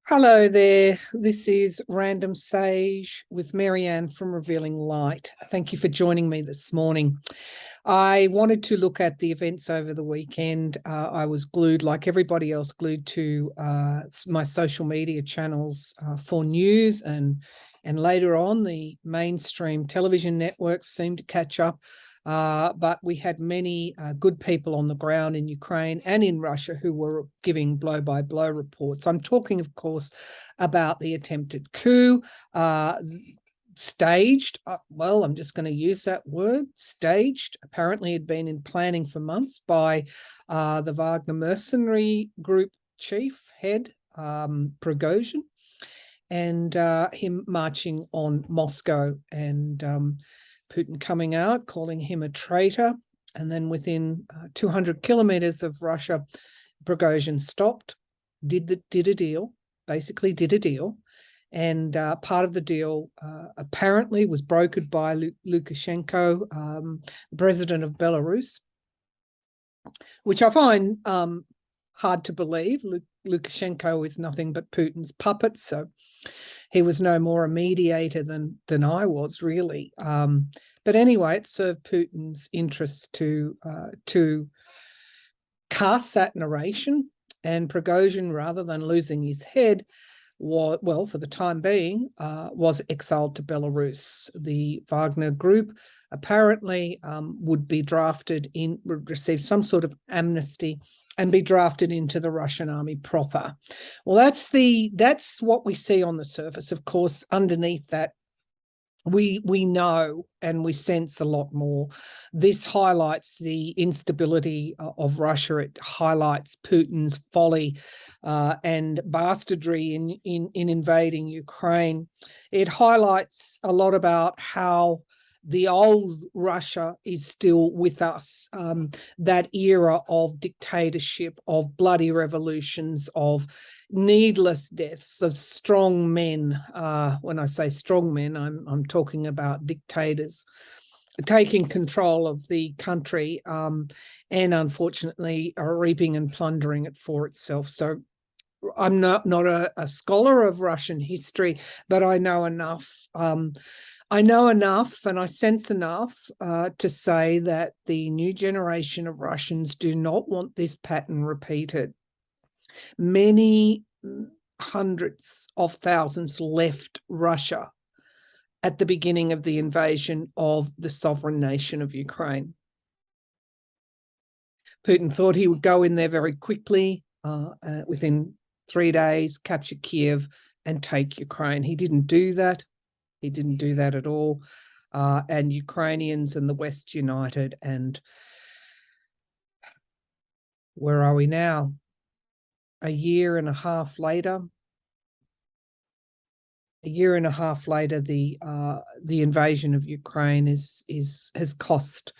Hello there. This is Random Sage with Maryann from Revealing Light. Thank you for joining me this morning. I wanted to look at the events over the weekend. I was glued, like everybody else, glued to my social media channels for news, and later on the mainstream television networks seemed to catch up. But we had many good people on the ground in Ukraine and in Russia who were giving blow-by-blow reports. I'm talking, of course, about the attempted coup, staged. Well, I'm just going to use that word, staged. Apparently had been in planning for months by the Wagner mercenary group chief, head, Prigozhin, and him marching on Moscow, and Putin coming out, calling him a traitor. And then within 200 kilometers of Russia, Prigozhin stopped, did a deal, basically did a deal. And part of the deal apparently was brokered by Lukashenko, the president of Belarus, which I find hard to believe. Lukashenko is nothing but Putin's puppet, so he was no more a mediator than I was, really. But anyway, it served Putin's interests to cast that narration, and Prigozhin, rather than losing his head, well, for the time being, was exiled to Belarus. The Wagner group apparently would receive some sort of amnesty and be drafted into the Russian army proper. Well, that's what we see on the surface. Of course, underneath that, we know and we sense a lot more. This highlights the instability of Russia. It highlights Putin's folly and bastardry in invading Ukraine. It highlights a lot about how the old Russia is still with us, that era of dictatorship, of bloody revolutions, of needless deaths, of strong men. When I say strong men, I'm talking about dictators taking control of the country, and unfortunately are reaping and plundering it for itself. So I'm not a scholar of Russian history, but I know enough. I know enough and I sense enough to say that the new generation of Russians do not want this pattern repeated. Many hundreds of thousands left Russia at the beginning of the invasion of the sovereign nation of Ukraine. Putin thought he would go in there very quickly, within 3 days, capture Kiev and take Ukraine. He didn't do that. He didn't do that at all. And Ukrainians and the West united. And where are we now? A year and a half later, the invasion of Ukraine has cost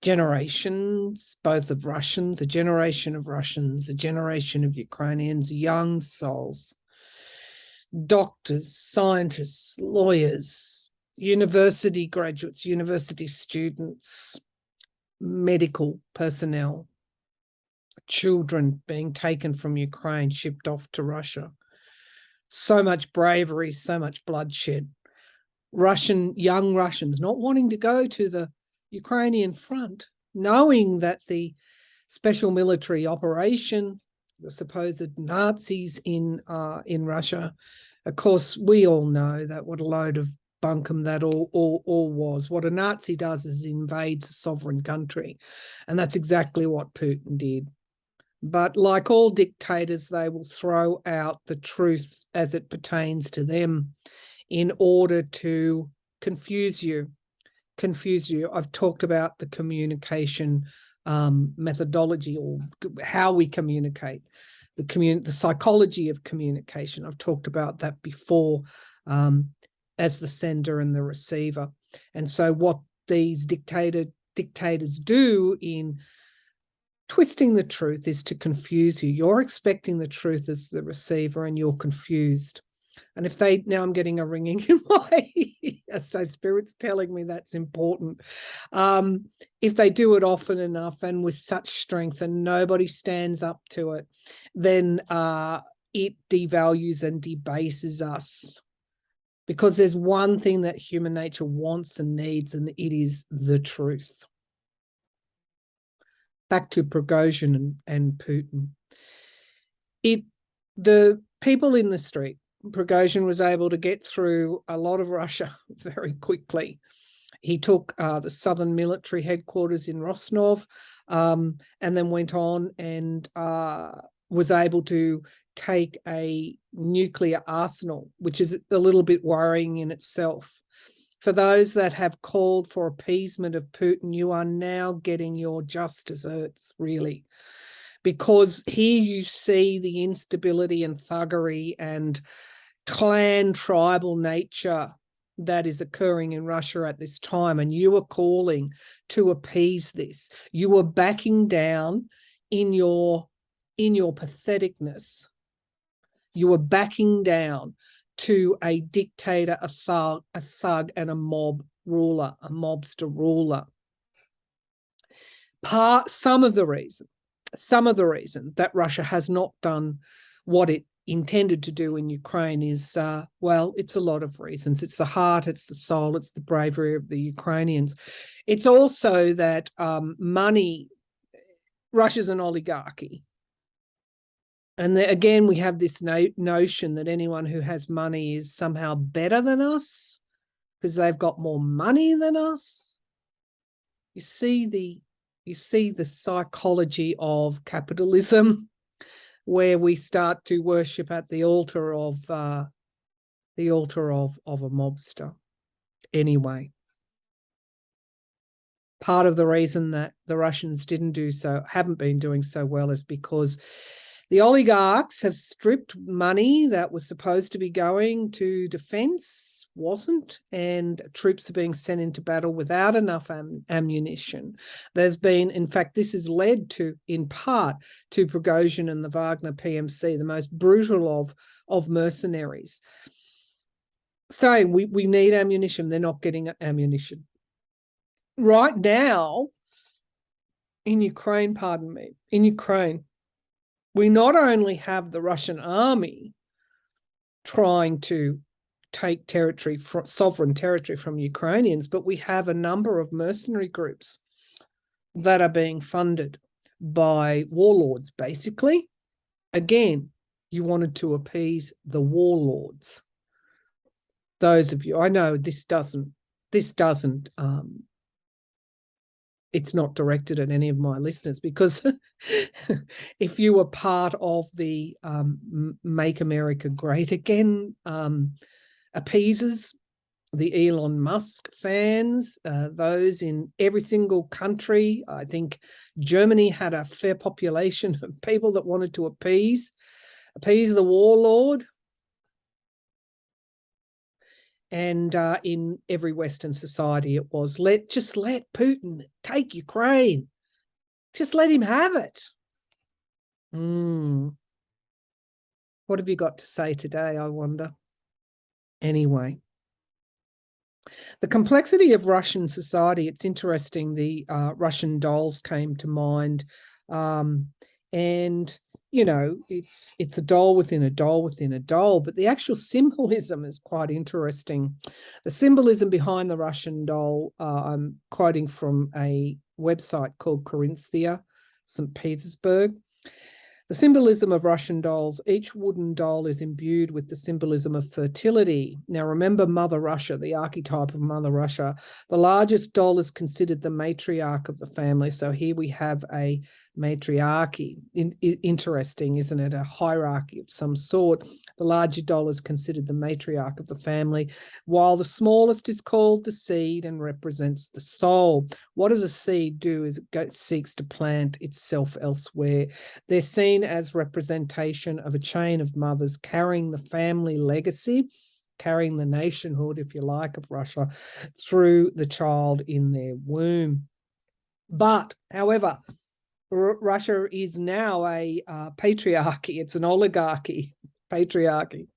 generations, both of Russians, a generation of Russians, a generation of Ukrainians, young souls, doctors, scientists, lawyers, university graduates, university students, medical personnel, children being taken from Ukraine, shipped off to Russia. So much bravery, so much bloodshed. Young Russians not wanting to go to the Ukrainian front, knowing that the special military operation, the supposed Nazis in Russia, of course, we all know that what a load of bunkum that all was. What a Nazi does is invades a sovereign country, and that's exactly what Putin did. But like all dictators, they will throw out the truth as it pertains to them in order to confuse you. I've talked about the communication methodology, or how we communicate, the psychology of communication. I've talked about that before, as the sender and the receiver. And so what these dictators do in twisting the truth is to confuse you. You're expecting the truth as the receiver and you're confused. And if now I'm getting a ringing in my ear, so Spirit's telling me that's important. If they do it often enough and with such strength and nobody stands up to it, then it devalues and debases us, because there's one thing that human nature wants and needs, and it is the truth. Back to Prigozhin and Putin. The people in the street, Prigozhin was able to get through a lot of Russia very quickly. He took the southern military headquarters in Rostov, and then went on and was able to take a nuclear arsenal, which is a little bit worrying in itself. For those that have called for appeasement of Putin, you are now getting your just desserts, really. Because here you see the instability and thuggery and clan tribal nature that is occurring in Russia at this time, and you are calling to appease this. You are backing down in your patheticness. You are backing down to a dictator, a thug, and a mob ruler, a mobster ruler. Some of the reason that Russia has not done what it intended to do in Ukraine is, well, it's a lot of reasons. It's the heart, it's the soul, it's the bravery of the Ukrainians. It's also that money, Russia's an oligarchy. And again, we have this notion that anyone who has money is somehow better than us because they've got more money than us. You see the psychology of capitalism, where we start to worship at the altar of a mobster. Anyway, part of the reason that the Russians haven't been doing so well, is because the oligarchs have stripped money that was supposed to be going to defense, wasn't, and troops are being sent into battle without enough ammunition. There's been, in fact, this has led to, in part, to Prigozhin and the Wagner PMC, the most brutal of mercenaries, saying we need ammunition. They're not getting ammunition. Right now, in Ukraine, we not only have the Russian army trying to take sovereign territory from Ukrainians, but we have a number of mercenary groups that are being funded by warlords, basically. Again, you wanted to appease the warlords. Those of you, I know this doesn't it's not directed at any of my listeners, because if you were part of the Make America Great Again appeasers, the Elon Musk fans, those in every single country, I think Germany had a fair population of people that wanted to appease the warlord. And in every Western society, it was just let Putin take Ukraine. Just let him have it. What have you got to say today, I wonder? Anyway, the complexity of Russian society, it's interesting. The Russian dolls came to mind. And it's a doll within a doll within a doll, but the actual symbolism is quite interesting. The symbolism behind the Russian doll, I'm quoting from a website called Corinthia, St. Petersburg. The symbolism of Russian dolls, each wooden doll is imbued with the symbolism of fertility. Now, remember Mother Russia, the archetype of Mother Russia. The largest doll is considered the matriarch of the family. So here we have a matriarchy. Interesting, isn't it? A hierarchy of some sort. The larger doll is considered the matriarch of the family, while the smallest is called the seed and represents the soul. What does a seed do? Is it seeks to plant itself elsewhere. They're seen as representation of a chain of mothers carrying the family legacy, carrying the nationhood, if you like, of Russia through the child in their womb. But, however, Russia is now a patriarchy. It's an oligarchy, patriarchy.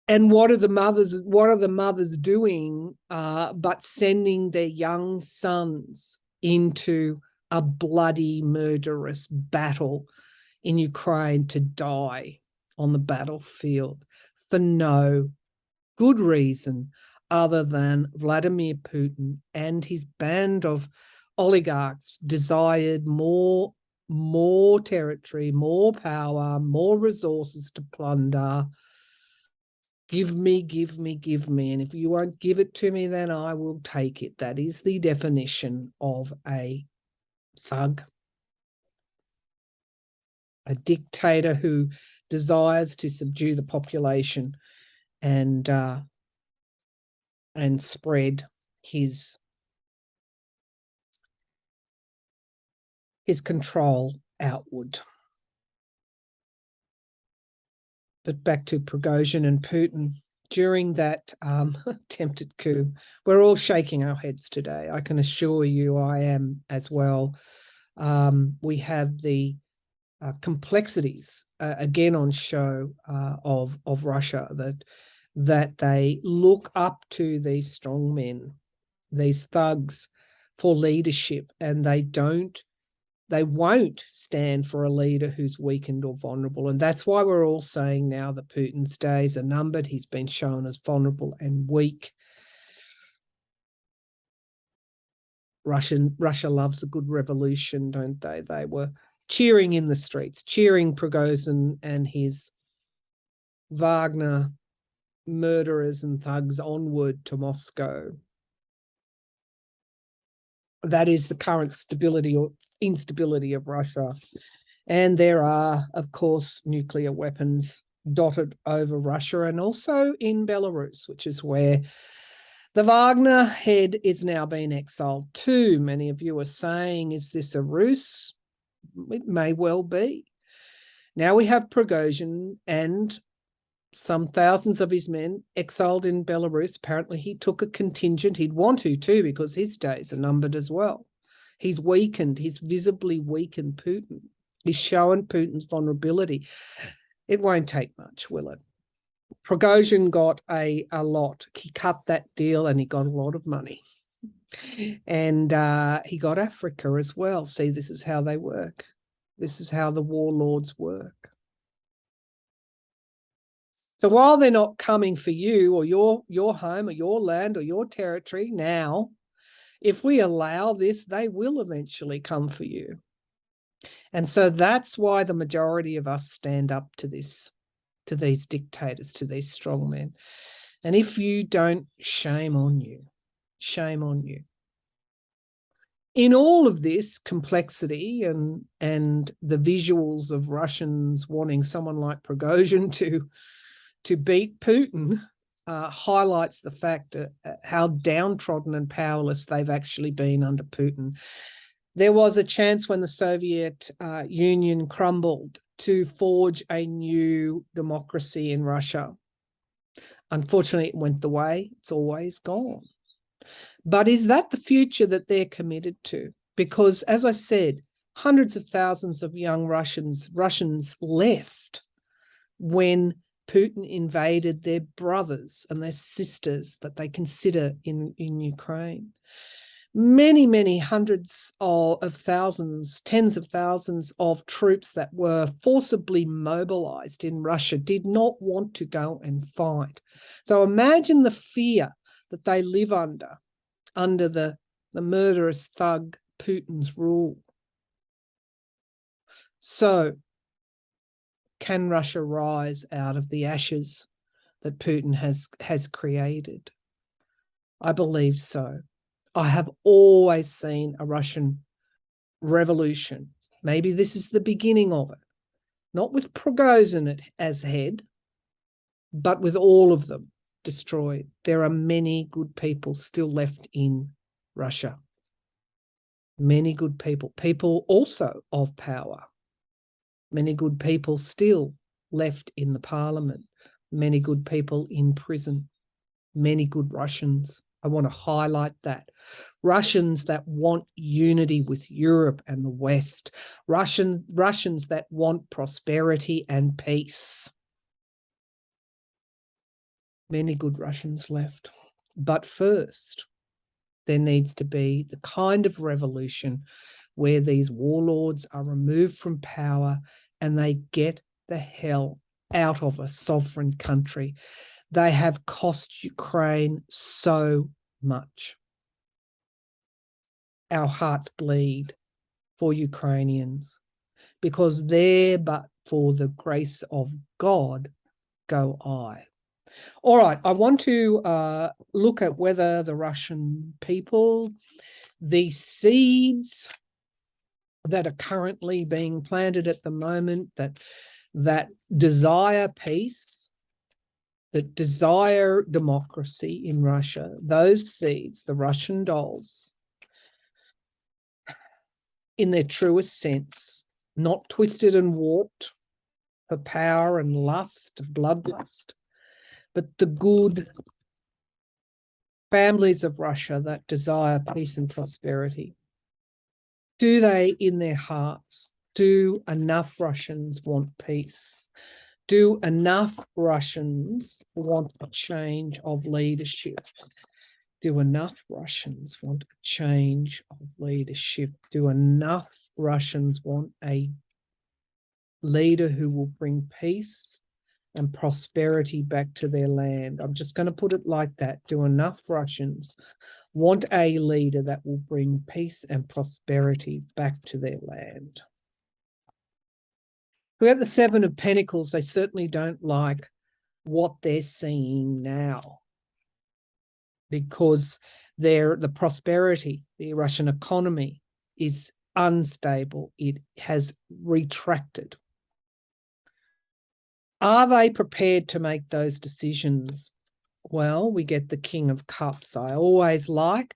And what are the mothers doing but sending their young sons into a bloody, murderous battle in Ukraine to die on the battlefield for no good reason other than Vladimir Putin and his band of oligarchs desired more territory, more power, more resources to plunder. Give me, give me, give me. And if you won't give it to me, then I will take it. That is the definition of a thug, a dictator who desires to subdue the population and spread his control outward. But back to Prigozhin and Putin. During that attempted coup, we're all shaking our heads today. I can assure you I am as well. We have the complexities again on show of Russia, that they look up to these strong men, these thugs, for leadership, and they won't stand for a leader who's weakened or vulnerable. And that's why we're all saying now that Putin's days are numbered. He's been shown as vulnerable and weak. Russia loves a good revolution, don't they? They were cheering in the streets, cheering Prigozhin and his Wagner murderers and thugs onward to Moscow. That is the current stability or instability of Russia. And there are, of course, nuclear weapons dotted over Russia and also in Belarus, which is where the Wagner head is now being exiled to. Many of you are saying, is this a ruse? It may well be. Now we have Prigozhin and some thousands of his men exiled in Belarus. Apparently he took a contingent. He'd want to too, because his days are numbered as well. He's visibly weakened Putin. He's shown Putin's vulnerability. It won't take much, will it? Prigozhin got a lot. He cut that deal and he got a lot of money. And he got Africa as well. See, this is how they work. This is how the warlords work. So while they're not coming for you or your home or your land or your territory now, if we allow this, they will eventually come for you. And so that's why the majority of us stand up to this, to these dictators, to these strongmen. And if you don't, shame on you. Shame on you. In all of this complexity and the visuals of Russians wanting someone like Prigozhin to beat Putin highlights the fact how downtrodden and powerless they've actually been under Putin. There was a chance when the Soviet Union crumbled to forge a new democracy in Russia. Unfortunately, it went the way. It's always gone. But is that the future that they're committed to? Because, as I said, hundreds of thousands of young Russians left when Putin invaded their brothers and their sisters that they consider in Ukraine. Many, many hundreds of thousands, tens of thousands of troops that were forcibly mobilized in Russia did not want to go and fight. So imagine the fear that they live under the murderous thug Putin's rule. So can Russia rise out of the ashes that Putin has created? I believe so. I have always seen a Russian revolution. Maybe this is the beginning of it. Not with Prigozhin as head, but with all of them destroyed. There are many good people still left in Russia. Many good people. People also of power. Many good people still left in the parliament. Many good people in prison. Many good Russians. I want to highlight that. Russians that want unity with Europe and the West. Russians that want prosperity and peace. Many good Russians left. But first, there needs to be the kind of revolution where these warlords are removed from power and they get the hell out of a sovereign country. They have cost Ukraine so much. Our hearts bleed for Ukrainians, because there but for the grace of God go I. All right, I want to look at whether the Russian people, the seeds that are currently being planted at the moment, that desire peace, that desire democracy in Russia, those seeds, the Russian dolls, in their truest sense, not twisted and warped for power and lust, bloodlust, but the good families of Russia that desire peace and prosperity. Do they, in their hearts, do enough Russians want peace? Do enough Russians want a change of leadership? Do enough Russians want a change of leadership? Do enough Russians want a leader who will bring peace and prosperity back to their land? I'm just going to put it like that. Do enough Russians want a leader that will bring peace and prosperity back to their land? We have the Seven of Pentacles. They certainly don't like what they're seeing now, because the prosperity, the Russian economy is unstable. It has retracted. Are they prepared to make those decisions? Well, we get the King of Cups. I always like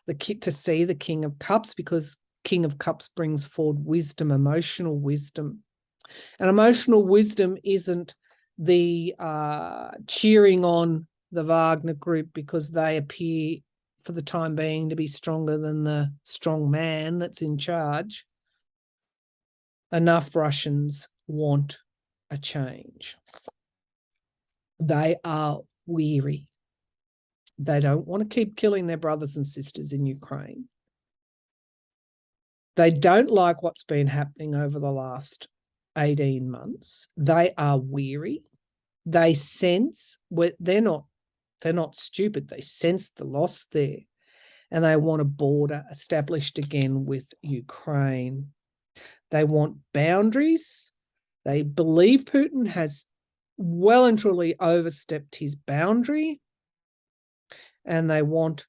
to see the King of Cups, because King of Cups brings forward wisdom, emotional wisdom. And emotional wisdom isn't the cheering on the Wagner group because they appear for the time being to be stronger than the strong man that's in charge. Enough Russians want a change. They are weary. They don't want to keep killing their brothers and sisters in Ukraine. They don't like what's been happening over the last 18 months. They are weary. They sense, they're not stupid. They sense the loss there, and they want a border established again with Ukraine. They want boundaries. They believe Putin has well and truly overstepped his boundary, and they want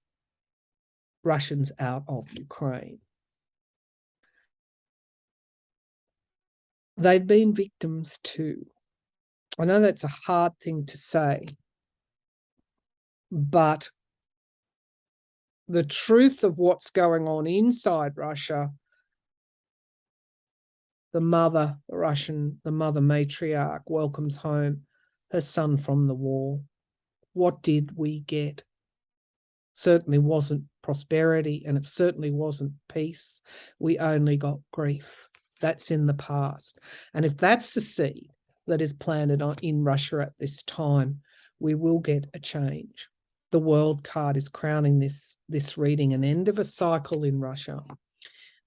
Russians out of Ukraine. They've been victims too. I know that's a hard thing to say, but the truth of what's going on inside Russia, the mother matriarch welcomes home her son from the war. What did we get? Certainly wasn't prosperity, and it certainly wasn't peace. We only got grief. That's in the past. And if that's the seed that is planted in Russia at this time, we will get a change. The World card is crowning this reading, an end of a cycle in Russia,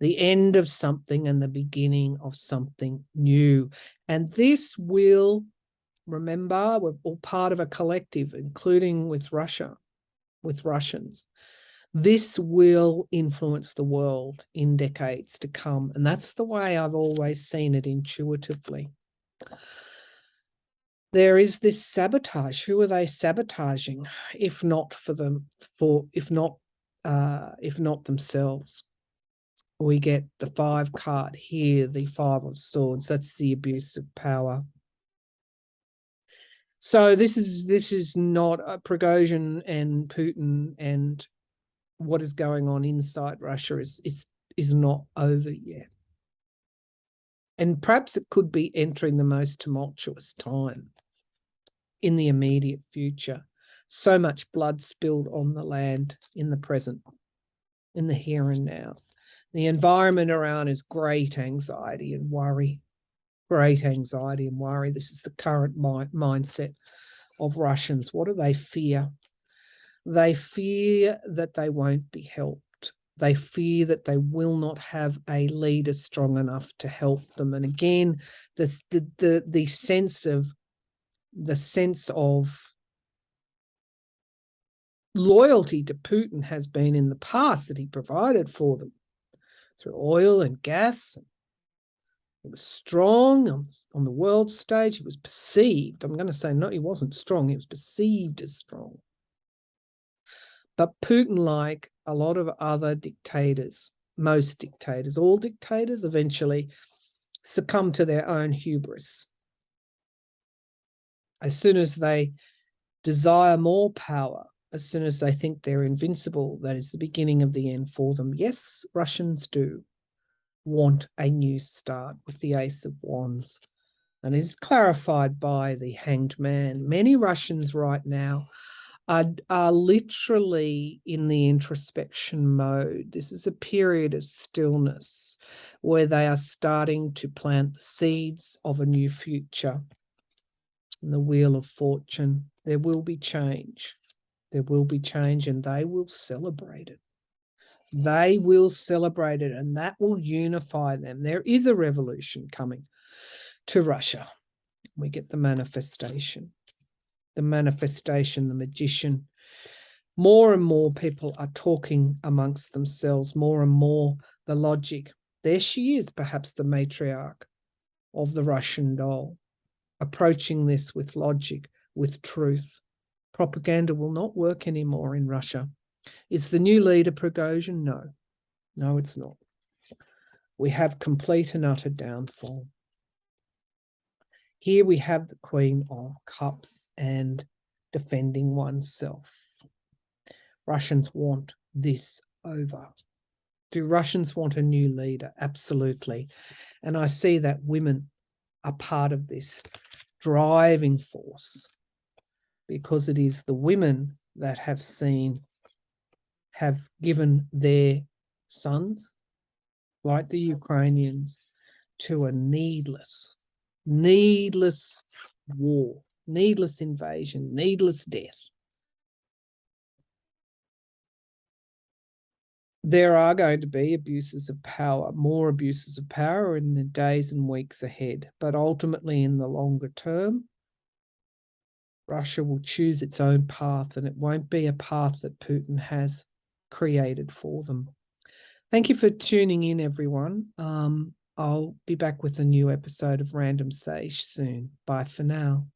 the end of something and the beginning of something new. And this will, remember, we're all part of a collective, including with Russia, with Russians. This will influence the world in decades to come. And that's the way I've always seen it intuitively. There is this sabotage. Who are they sabotaging, if not themselves? We get the 5 card here, the 5 of Swords. That's the abuse of power. So this is not Prigozhin and Putin, and what is going on inside Russia is not over yet. And perhaps it could be entering the most tumultuous time in the immediate future. So much blood spilled on the land in the present, in the here and now. The environment around is great anxiety and worry. Great anxiety and worry. This is the current mindset of Russians. What do they fear? They fear that they won't be helped. They fear that they will not have a leader strong enough to help them. And again, the sense of loyalty to Putin has been in the past that he provided for them through oil and gas. He was strong on the world stage. He was perceived. I'm going to say, no, he wasn't strong. He was perceived as strong. But Putin, like a lot of other dictators, most dictators, all dictators eventually succumb to their own hubris. As soon as they desire more power, as soon as they think they're invincible, that is the beginning of the end for them. Yes, Russians do want a new start with the Ace of Wands. And it is clarified by the Hanged Man. Many Russians right now are literally in the introspection mode. This is a period of stillness where they are starting to plant the seeds of a new future. In the Wheel of Fortune, there will be change. There will be change, and they will celebrate it. They will celebrate it, and that will unify them. There is a revolution coming to Russia. We get the manifestation. The manifestation, the magician. More and more people are talking amongst themselves, more and more the logic. There she is, perhaps the matriarch of the Russian doll, approaching this with logic, with truth. Propaganda will not work anymore in Russia. Is the new leader Prigozhin? No. No, it's not. We have complete and utter downfall. Here we have the Queen of Cups and defending oneself. Russians want this over. Do Russians want a new leader? Absolutely. And I see that women are part of this driving force, because it is the women that have given their sons, like the Ukrainians, to a needless war, needless invasion, needless death. There are going to be abuses of power, more abuses of power in the days and weeks ahead. But ultimately, in the longer term, Russia will choose its own path, and it won't be a path that Putin has created for them. Thank you for tuning in, everyone. I'll be back with a new episode of Random Sage soon. Bye for now.